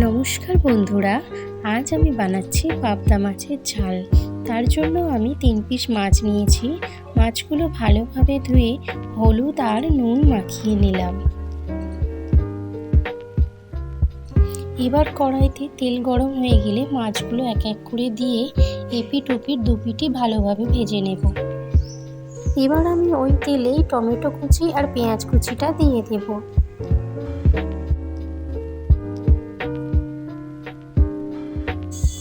নমস্কার বন্ধুরা, আজ আমি বানাচ্ছি পাবদা মাছের ঝাল। তার জন্য আমি 3 পিস মাছ নিয়েছি। মাছগুলো ভালোভাবে ধুয়ে হলুদ আর নুন মাখিয়ে নিলাম। এবার কড়াইতে তেল গরম হয়ে গেলে মাছগুলো এক এক করে দিয়ে এপিট ওপিট দুপিটি ভালোভাবে ভেজে নেব। এবার আমি ওই তেলেই টমেটো কুচি আর পেঁয়াজ কুচিটা দিয়ে দেব।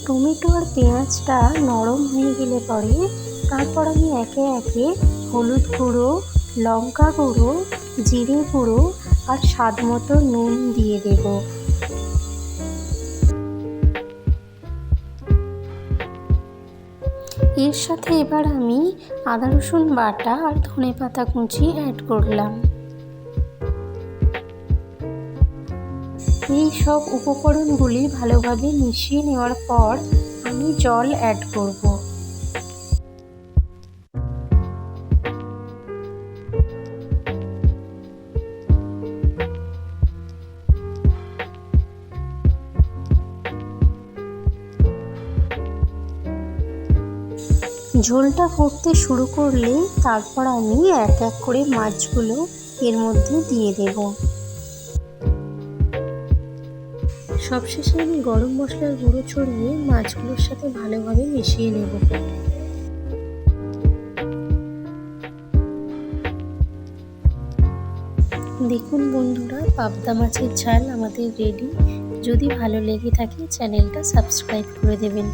টমেটো আর পেঁয়াজটা নরম হয়ে গেলে পরে তারপর আমি একে একে হলুদ গুঁড়ো, লঙ্কা গুঁড়ো, জিরে গুঁড়ো আর স্বাদ মতো নুন দিয়ে দেব। এর সাথে এবার আমি আদা রসুন বাটা আর ধনেপাতা কুচি অ্যাড করলাম। এই সব উপকরণগুলি ভালোভাবে মিশিয়ে নেওয়ার পর আমি জল অ্যাড করব। ঝোলটা ফুটতে শুরু করলে তারপর আমি এক এক করে মাছগুলো এর মধ্যে দিয়ে দেব। সবশেষে আমি গরম মশলার গুঁড়ো ছড়িয়ে মাছগুলোর সাথে ভালোভাবে মিশিয়ে নেব। দেখুন বন্ধুরা, পাবদা মাছের ঝাল আমাদের রেডি। যদি ভালো লেগে থাকে চ্যানেলটা সাবস্ক্রাইব করে দেবেন।